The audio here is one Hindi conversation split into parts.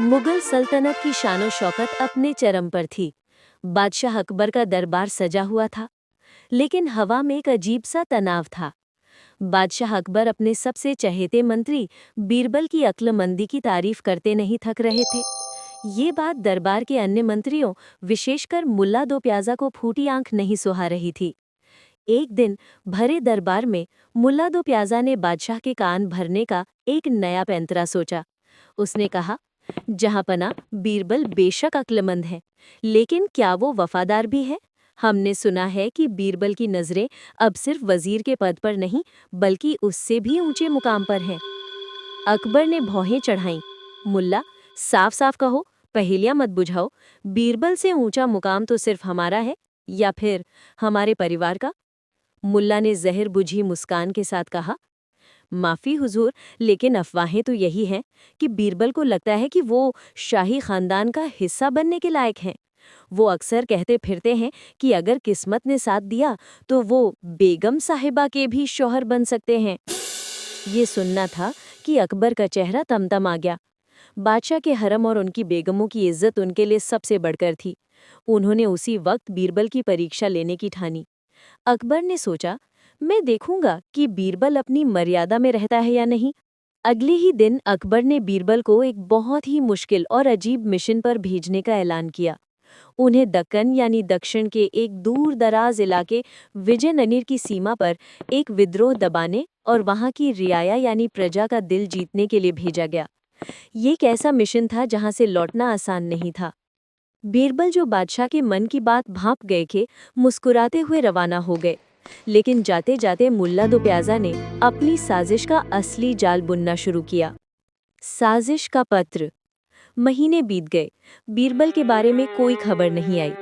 मुगल सल्तनत की शानो शौकत अपने चरम पर थी। बादशाह अकबर का दरबार सजा हुआ था, लेकिन हवा में एक अजीब सा तनाव था। बादशाह अकबर अपने सबसे चहेते मंत्री बीरबल की अक्लमंदी की तारीफ करते नहीं थक रहे थे। ये बात दरबार के अन्य मंत्रियों, विशेषकर मुल्ला दो प्याजा को फूटी आंख नहीं सुहा रही थी। एक दिन भरे दरबार में मुल्ला दो प्याजा ने बादशाह के कान भरने का एक नया पैंतरा सोचा। उसने कहा, जहांपना, बीरबल बेशक अक्लमंद है, लेकिन क्या वो वफादार भी है? हमने सुना है कि बीरबल की नजरें अब सिर्फ वजीर के पद पर नहीं, बल्कि उससे भी ऊंचे मुकाम पर हैं। अकबर ने भौहें चढ़ाईं। मुल्ला, साफ साफ कहो, पहेलियां मत बुझाओ। बीरबल से ऊंचा मुकाम तो सिर्फ हमारा है, या फिर हमारे परिवार का? मुल्ला ने जहर बुझी मुस्कान के साथ कहा, माफी हुजूर, लेकिन अफवाहें तो यही हैं कि बीरबल को लगता है कि वो शाही खानदान का हिस्सा बनने के लायक हैं। वो अक्सर कहते फिरते हैं कि अगर किस्मत ने साथ दिया तो वो बेगम साहिबा के भी शौहर बन सकते हैं। ये सुनना था कि अकबर का चेहरा तमतम आ गया। बादशाह के हरम और उनकी बेगमों की इज्जत उनके लिए सबसे बढ़कर थी। उन्होंने उसी वक्त बीरबल की परीक्षा लेने की ठानी। अकबर ने सोचा, मैं देखूंगा कि बीरबल अपनी मर्यादा में रहता है या नहीं। अगले ही दिन अकबर ने बीरबल को एक बहुत ही मुश्किल और अजीब मिशन पर भेजने का ऐलान किया। उन्हें दक्कन यानी दक्षिण के एक दूर दराज इलाके विजयनगर की सीमा पर एक विद्रोह दबाने और वहां की रियाया यानी प्रजा का दिल जीतने के लिए भेजा गया। ये एक ऐसा मिशन था जहां से लौटना आसान नहीं था। बीरबल, जो बादशाह के मन की बात भांप गए थे, मुस्कुराते हुए रवाना हो गए। लेकिन जाते जाते मुल्ला दो प्याजा ने अपनी साजिश का असली जाल बुनना शुरू किया। साजिश का पत्र। महीने बीत गए, बीरबल के बारे में कोई खबर नहीं आई।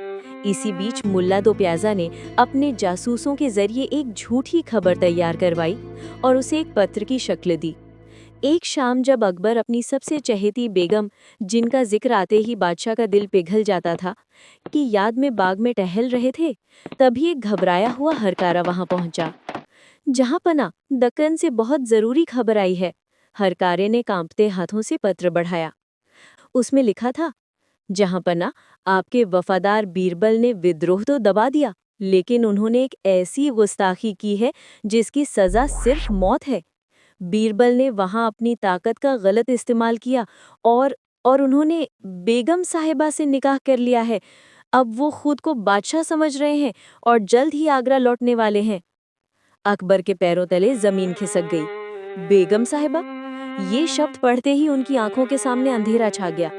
इसी बीच मुल्ला दो प्याजा ने अपने जासूसों के जरिए एक झूठी खबर तैयार करवाई और उसे एक पत्र की शक्ल दी। एक शाम जब अकबर अपनी सबसे चहेती बेगम, जिनका जिक्र आते ही बादशाह का दिल पिघल जाता था, की याद में बाग में टहल रहे थे, तभी एक घबराया हुआ हरकारा वहां पहुंचा। जहांपना, दक्कन से बहुत जरूरी खबर आई है। हरकारे ने कांपते हाथों से पत्र बढ़ाया। उसमें लिखा था, जहांपना, आपके वफादार बीरबल ने विद्रोह तो दबा दिया, लेकिन उन्होंने एक ऐसी गुस्ताखी की है जिसकी सजा सिर्फ मौत है। बीरबल ने वहां अपनी ताकत का गलत इस्तेमाल किया और उन्होंने बेगम साहिबा से निकाह कर लिया है। अब वो खुद को बादशाह समझ रहे हैं और जल्द ही आगरा लौटने वाले हैं। अकबर के पैरों तले जमीन खिसक गई। बेगम साहिबा? ये शब्द पढ़ते ही उनकी आंखों के सामने अंधेरा छा गया।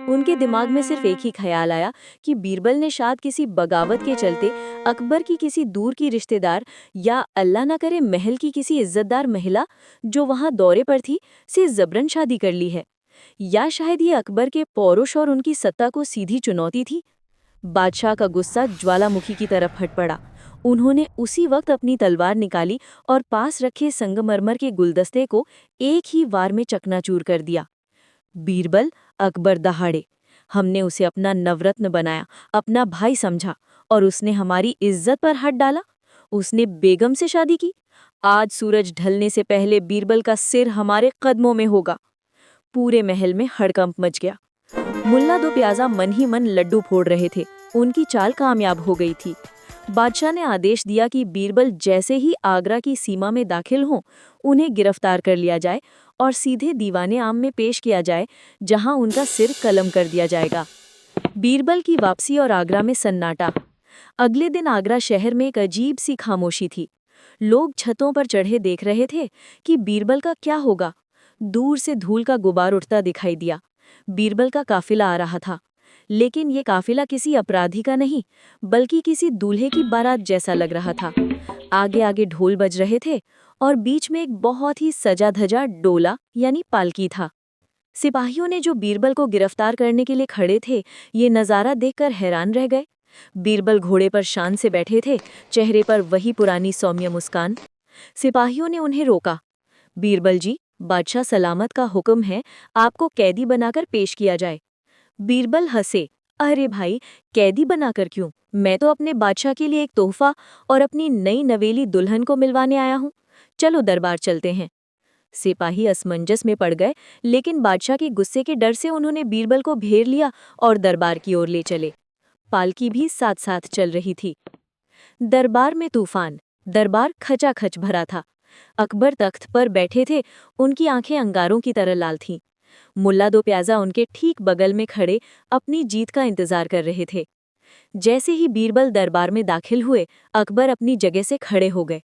उनके दिमाग में सिर्फ एक ही ख्याल आया कि बीरबल ने शायद किसी बगावत के चलते अकबर की किसी दूर की रिश्तेदार, या अल्लाह ना करे महल की किसी इज्जतदार महिला जो वहां दौरे पर थी, से जबरन शादी कर ली है। या शायद ये अकबर के पौरुष और उनकी सत्ता को सीधी चुनौती थी। बादशाह का गुस्सा ज्वालामुखी की तरफ फट पड़ा। उन्होंने उसी वक्त अपनी तलवार निकाली और पास रखे संगमरमर के गुलदस्ते को एक ही वार में चकनाचूर कर दिया। बीरबल, अकबर दहाड़े, हमने उसे अपना नवरत्न बनाया, अपना भाई समझा, और उसने हमारी इज्जत पर हाथ डाला। उसने बेगम से शादी की। आज सूरज ढलने से पहले बीरबल का सिर हमारे कदमों में होगा। पूरे महल में हड़कंप मच गया। मुल्ला दो प्याजा मन ही मन लड्डू फोड़ रहे थे। उनकी चाल कामयाब हो गई थी। बादशाह ने आदेश दिया कि बीरबल जैसे ही आगरा की सीमा में दाखिल हों, उन्हें गिरफ्तार कर लिया जाए और सीधे दीवाने आम में पेश किया जाए, जहां उनका सिर कलम कर दिया जाएगा। बीरबल की वापसी और आगरा में सन्नाटा। अगले दिन आगरा शहर में एक अजीब सी खामोशी थी। लोग छतों पर चढ़े देख रहे थे कि बीरबल का क्या होगा। दूर से धूल का गुबार उठता दिखाई दिया। बीरबल का काफिला आ रहा था, लेकिन ये काफिला किसी अपराधी का नहीं, बल्कि किसी दूल्हे की बारात जैसा लग रहा था। आगे आगे ढोल बज रहे थे और बीच में एक बहुत ही सजा धजा डोला यानी पालकी था। सिपाहियों ने जो बीरबल को गिरफ्तार करने के लिए खड़े थे, ये नज़ारा देखकर हैरान रह गए। बीरबल घोड़े पर शान से बैठे थे, चेहरे पर वही पुरानी सौम्य मुस्कान। सिपाहियों ने उन्हें रोका। बीरबल जी, बादशाह सलामत का हुक्म है, आपको कैदी बनाकर पेश किया जाए। बीरबल हंसे, अरे भाई, कैदी बनाकर क्यों? मैं तो अपने बादशाह के लिए एक तोहफा और अपनी नई नवेली दुल्हन को मिलवाने आया हूँ। चलो दरबार चलते हैं। सिपाही असमंजस में पड़ गए, लेकिन बादशाह के गुस्से के डर से उन्होंने बीरबल को घेर लिया और दरबार की ओर ले चले। पालकी भी साथ साथ चल रही थी। दरबार में तूफान। दरबार खचाखच भरा था। अकबर तख्त पर बैठे थे, उनकी आंखें अंगारों की तरह लाल थीं। मुल्ला दो प्याजा उनके ठीक बगल में खड़े अपनी जीत का इंतजार कर रहे थे। जैसे ही बीरबल दरबार में दाखिल हुए, अकबर अपनी जगह से खड़े हो गए।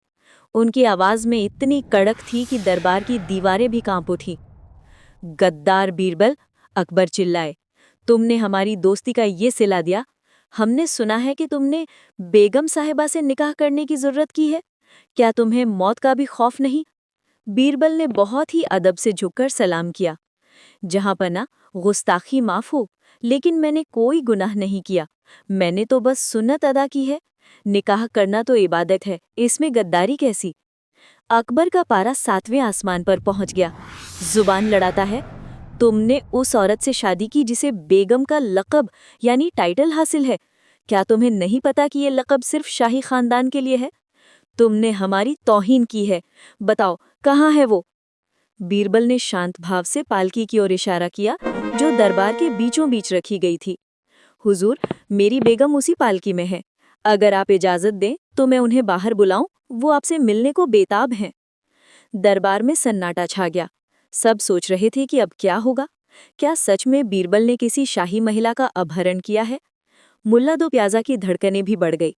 उनकी आवाज में इतनी कड़क थी कि दरबार की दीवारें भी कांप उठी। गद्दार बीरबल, अकबर चिल्लाए, तुमने हमारी दोस्ती का ये सिला दिया। हमने सुना है कि तुमने बेगम साहिबा से निकाह करने की जरूरत की है। क्या तुम्हें मौत का भी खौफ नहीं? बीरबल ने बहुत ही अदब से झुककर सलाम किया। जहां पना, गुस्ताखी माफ हो, लेकिन मैंने कोई गुनाह नहीं किया। मैंने तो बस सुन्नत अदा की है। निकाह करना तो इबादत है, इसमें गद्दारी कैसी? अकबर का पारा 7वें आसमान पर पहुंच गया। जुबान लड़ाता है, तुमने उस औरत से शादी की जिसे बेगम का लक़ब यानी टाइटल हासिल है। क्या तुम्हें नहीं पता कि ये लक़ब सिर्फ शाही खानदान के लिए है? तुमने हमारी तौहीन की है। बताओ, कहाँ है वो? बीरबल ने शांत भाव से पालकी की ओर इशारा किया, जो दरबार के बीचों बीच रखी गई थी। हुजूर, मेरी बेगम उसी पालकी में है। अगर आप इजाजत दें तो मैं उन्हें बाहर बुलाऊं, वो आपसे मिलने को बेताब हैं। दरबार में सन्नाटा छा गया। सब सोच रहे थे कि अब क्या होगा। क्या सच में बीरबल ने किसी शाही महिला का अपहरण किया है? मुल्ला दो प्याजा की धड़कनें भी बढ़ गई।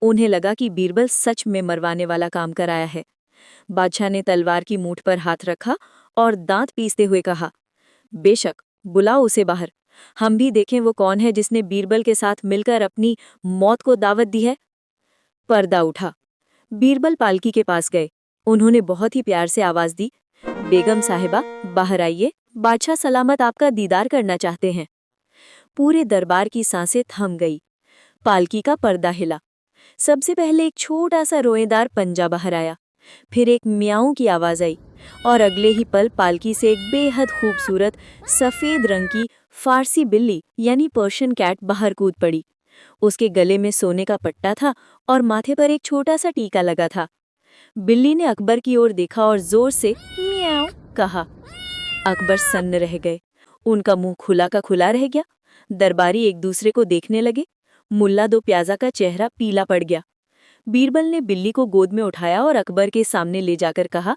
उन्हें लगा कि बीरबल सच में मरवाने वाला काम कराया है। बादशाह ने तलवार की मूठ पर हाथ रखा और दांत पीसते हुए कहा, बेशक, बुलाओ उसे बाहर। हम भी देखें वो कौन है जिसने बीरबल के साथ मिलकर अपनी मौत को दावत दी है। पर्दा उठा। बीरबल पालकी के पास गए। उन्होंने बहुत ही प्यार से आवाज दी, बेगम साहिबा, बाहर आइए, बादशाह सलामत आपका दीदार करना चाहते हैं। पूरे दरबार की सांसें थम गई। पालकी का पर्दा हिला। सबसे पहले एक छोटा सा रोएदार पंजा बाहर आया, फिर एक म्याऊं की आवाज आई और अगले ही पल पालकी से एक बेहद खूबसूरत सफेद रंग की फारसी बिल्ली यानी पर्शियन कैट बाहर कूद पड़ी। उसके गले में सोने का पट्टा था और माथे पर एक छोटा सा टीका लगा था। बिल्ली ने अकबर की ओर देखा और जोर से म्याऊं कहा। अकबर सन्न रह गए। उनका मुंह खुला का खुला रह गया। दरबारी एक दूसरे को देखने लगे। मुल्ला दो प्याजा का चेहरा पीला पड़ गया। बीरबल ने बिल्ली को गोद में उठाया और अकबर के सामने ले जाकर कहा,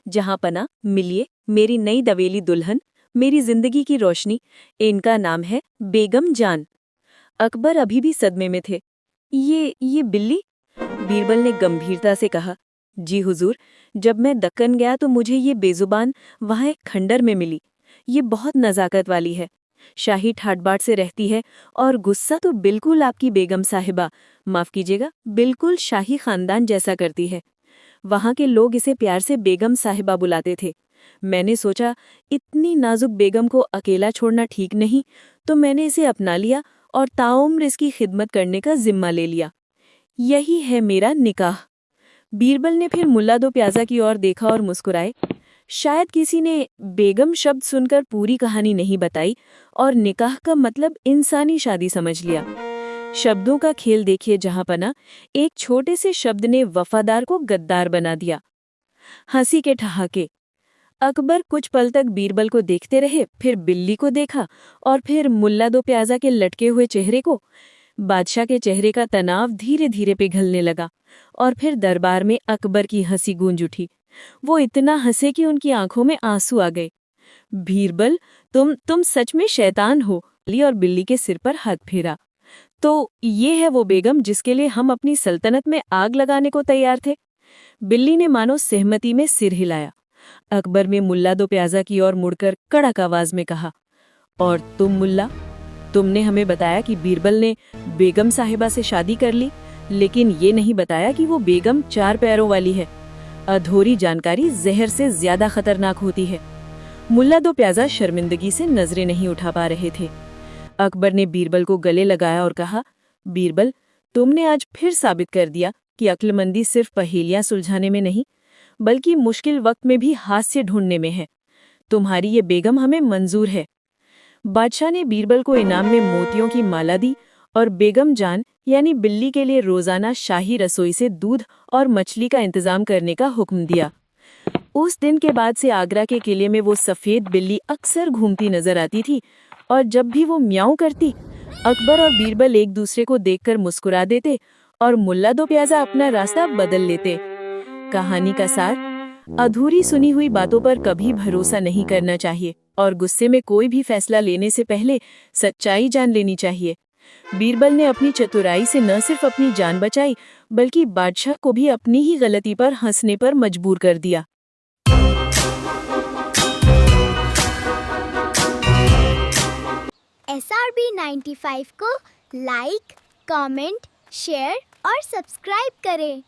जहां पना, मिलिए, मेरी नई दवेली दुल्हन, मेरी जिंदगी की रोशनी। इनका नाम है बेगम जान। अकबर अभी भी सदमे में थे। ये बिल्ली? बीरबल ने गंभीरता से कहा, जी हुजूर, जब मैं दक्कन गया तो मुझे ये बेजुबान वहाँ एक खंडर में मिली। ये बहुत नज़ाकत वाली है, शाही ठाट-बाट से रहती है और गुस्सा तो बिल्कुल आपकी बेगम साहिबा, माफ़ कीजिएगा, बिल्कुल शाही खानदान जैसा करती है। वहाँ के लोग इसे प्यार से बेगम साहिबा बुलाते थे। मैंने सोचा इतनी नाजुक बेगम को अकेला छोड़ना ठीक नहीं, तो मैंने इसे अपना लिया और ताउम्र इसकी खिदमत करने का जिम्मा ले लिया। यही है मेरा निकाह। बीरबल ने फिर मुल्ला दो प्याजा की ओर देखा और मुस्कुराए। शायद किसी ने बेगम शब्द सुनकर पूरी कहानी नहीं बताई और निकाह का मतलब इंसानी शादी समझ लिया। शब्दों का खेल देखिए जहां पना, एक छोटे से शब्द ने वफादार को गद्दार बना दिया। हंसी के ठहाके। अकबर कुछ पल तक बीरबल को देखते रहे, फिर बिल्ली को देखा और फिर मुल्ला दो प्याजा के लटके हुए चेहरे को। बादशाह के चेहरे का तनाव धीरे धीरे पिघलने लगा और फिर दरबार में अकबर की हंसी गूंज उठी। वो इतना हंसे कि उनकी आंखों में आंसू आ गए। बीरबल, तुम सच में शैतान हो। बिल्ली और बिल्ली के सिर पर हाथ फेरा। तो ये है वो बेगम जिसके लिए हम अपनी सल्तनत में आग लगाने को तैयार थे। बिल्ली ने मानो सहमति में सिर हिलाया। अकबर में मुल्ला दो प्याजा की ओर मुड़कर कड़क आवाज में कहा, और तुम मुल्ला, तुमने हमें बताया कि बीरबल ने बेगम साहिबा से शादी कर ली, लेकिन ये नहीं बताया कि वो बेगम 4 पैरों वाली है। अधूरी जानकारी जहर से ज्यादा खतरनाक होती है। मुल्ला दो प्याजा शर्मिंदगी से नजरें नहीं उठा पा रहे थे। अकबर ने बीरबल को गले लगाया और कहा, बीरबल, तुमने आज फिर साबित कर दिया कि अक्लमंदी सिर्फ पहेलियां सुलझाने में नहीं, बल्कि मुश्किल वक्त में भी हास्य ढूंढने में है। तुम्हारी ये बेगम हमें मंजूर है। बादशाह ने बीरबल को इनाम में मोतियों की माला दी और बेगम जान यानी बिल्ली के लिए रोजाना शाही रसोई से दूध और मछली का इंतजाम करने का हुक्म दिया। उस दिन के बाद से आगरा के किले में वो सफेद बिल्ली अक्सर घूमती नजर आती थी और जब भी वो म्याऊं करती, अकबर और बीरबल एक दूसरे को देखकर मुस्कुरा देते और मुल्ला दो प्याजा अपना रास्ता बदल लेते। कहानी का सार, अधूरी सुनी हुई बातों पर कभी भरोसा नहीं करना चाहिए और गुस्से में कोई भी फैसला लेने से पहले सच्चाई जान लेनी चाहिए। बीरबल ने अपनी चतुराई से न सिर्फ अपनी जान बचाई बल्कि बादशाह को भी अपनी ही गलती पर हंसने पर मजबूर कर दिया। SRB 95 को लाइक, कमेंट, शेयर और सब्सक्राइब करें।